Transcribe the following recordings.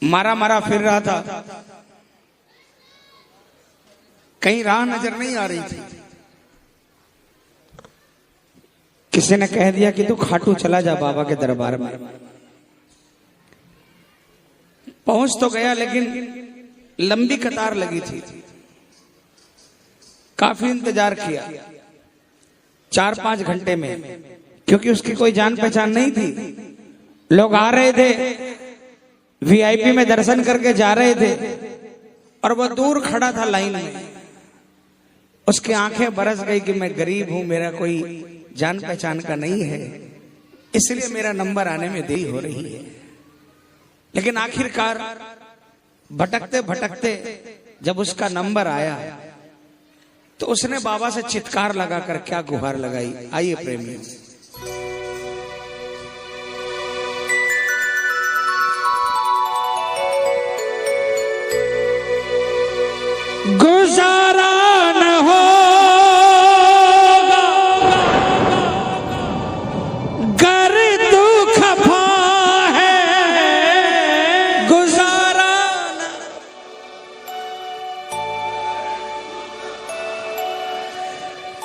मारा मारा फिर रहा था, कहीं राह नजर नहीं आ रही थी। किसी ने कह दिया कि तू खाटू चला जा बाबा के दरबार में। पहुंच तो गया लेकिन लंबी कतार लगी थी। काफी इंतजार किया 4-5 घंटे में, क्योंकि उसकी कोई जान पहचान नहीं थी। लोग आ रहे थे, वीआईपी में दर्शन करके जा रहे थे और वो दूर खड़ा था लाइन में। उसकी आंखें बरस गई कि मैं गरीब हूं, मेरा कोई जान पहचान का नहीं है, इसलिए मेरा नंबर आने में देरी हो रही है। लेकिन आखिरकार भटकते भटकते जब उसका नंबर आया तो उसने बाबा से चित्कार लगाकर क्या गुहार लगाई। आइए प्रेमी, गुजारा न होगा गर तू खफा है, गुजारा न,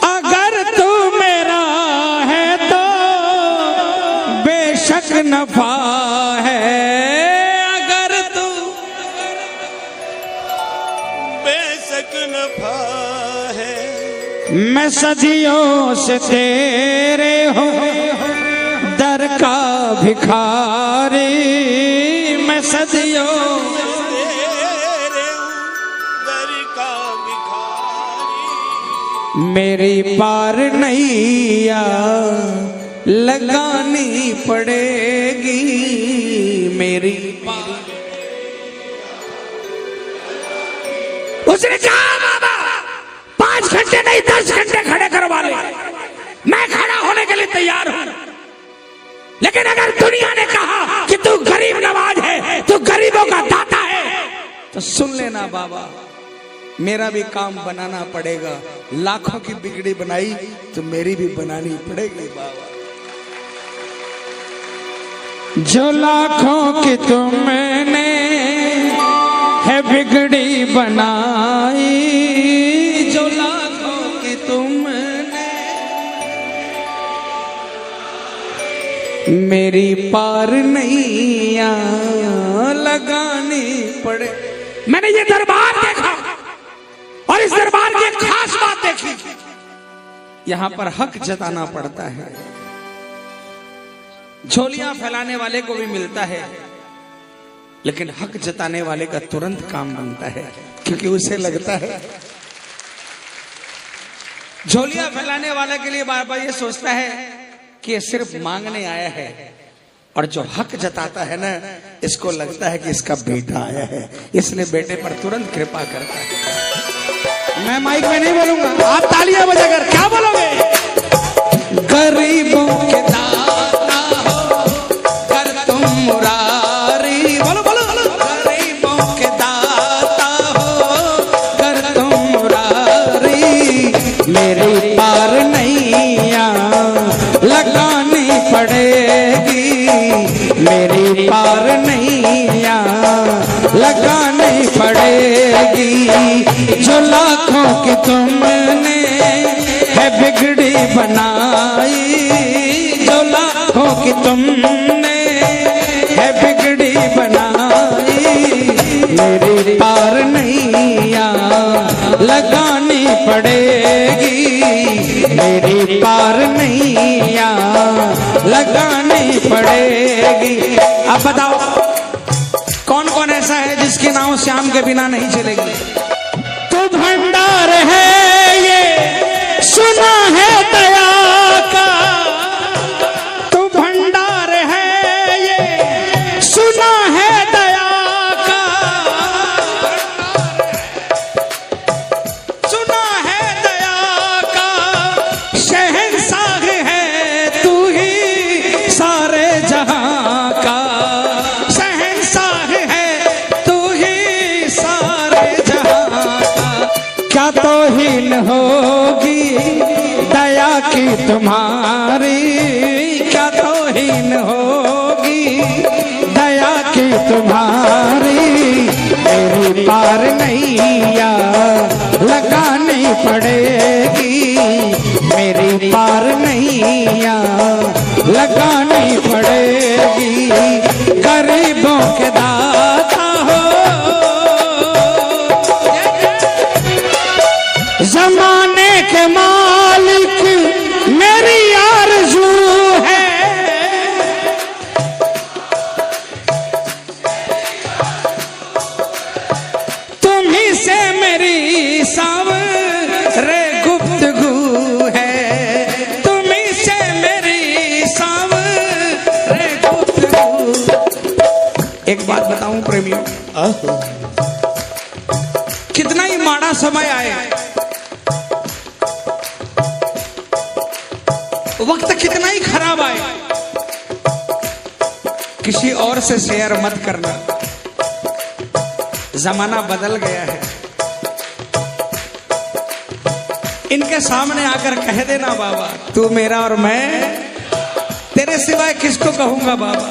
अगर तू मेरा है तो बेशक नफा है, अगर तू नफा है। मैं सदियों से तेरे हूँ दर का भिखारी, मैं सदियों से तेरे हूँ दर का भिखारी। मेरी पार नैया लगानी पड़ेगी, मेरी पार। उसने कहा बाबा 5 घंटे नहीं 10 घंटे खड़े करवा ले, मैं खड़ा होने के लिए तैयार हूं। लेकिन अगर दुनिया ने कहा कि तू गरीब नवाज है, तू गरीबों का दाता है, तो सुन लेना बाबा, मेरा भी काम बनाना पड़ेगा। लाखों की बिगड़ी बनाई तो मेरी भी बनानी पड़ेगी बाबा। जो लाखों की तुमने है बिगड़ी बनाई, जो लाखों की तुमने मेरी पार नैया लगानी पड़े। मैंने ये दरबार देखा और इस दरबार की एक खास बात देखी, यहां पर हक जताना पड़ता है। झोलियां फैलाने वाले को भी मिलता है, लेकिन हक जताने वाले का तुरंत काम बनता है, क्योंकि उसे लगता है झोलियां फैलाने वाले के लिए बार बार ये सोचता है कि ये सिर्फ मांगने आया है, और जो हक जताता है ना, इसको लगता है कि इसका बेटा आया है, इसलिए बेटे पर तुरंत कृपा करता है। मैं माइक में नहीं बोलूंगा, आप तालियां बजाकर क्या बोलोगे। गरीबों के दाता हो कर तुम मुरारी, बोलो बोलो, गरीबों के दाता हो कर तुम मुरारी। मेरी पार नैया लगानी पड़ेगी, मेरी पार नैया लगानी पड़ेगी। जो लाखों की तुमने है बिगड़ी बनाई, जो लाखों की तुमने है बिगड़ी बनाई, मेरी पार नैया लगानी पड़ेगी, मेरी पार नैया लगानी पड़ेगी। अब बताओ कौन कौन ऐसा है जिसकी नाव श्याम के बिना नहीं चलेगी। तो भंडार है ये सुना है दया का, तो भंडार है ये सुना है दया का, सुना है दया का, शहंशाह है तू ही सारे जहां का, शहंशाह है तू ही सारे जहां का। क्या तौहीन होगी दया की तुम्हारी, क्या तौहीन होगी दया की तुम्हारी। हूं प्रेमियों, कितना ही माड़ा समय आए, वक्त कितना ही खराब आए, किसी और से शेयर मत करना। जमाना बदल गया है। इनके सामने आकर कह देना बाबा तू मेरा और मैं तेरे सिवाय किसको कहूंगा बाबा,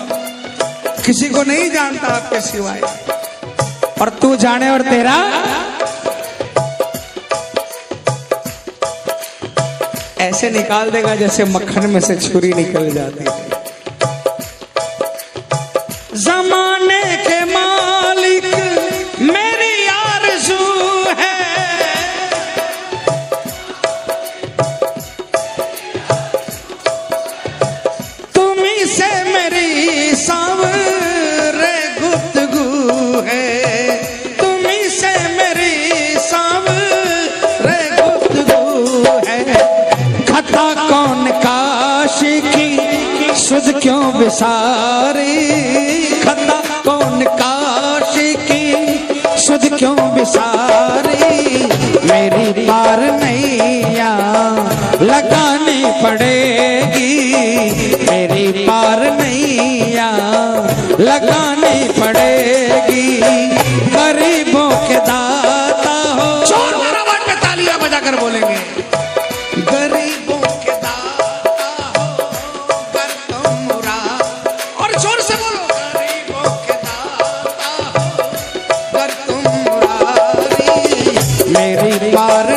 किसी को नहीं जानता आपके सिवाय, और तू जाने और तेरा। ऐसे निकाल देगा जैसे मक्खन में से छुरी निकल जाती है। जमाने के मालिक मेरी आरज़ू है, तुम्हीं से मेरी सांवरे गुफ्तगू है, तुम्हीं से मेरी सांवरे गुफ्तगू है। खता कौन काशी की सुध क्यों विसारी, खता कौन काशी की सुध क्यों विसारी। मेरी पार नैया लगानी पड़ेगी, मेरी पार नैया लगानी पड़ेगी। गरीबों के दाता हो, जोर आवाज में तालियां बजाकर बोलेंगे, गरीबों के दाता हो कर तुम मुराद, और जोर से बोलो, गरीबों के दाता हो कर तुम मुरारी। मेरी पार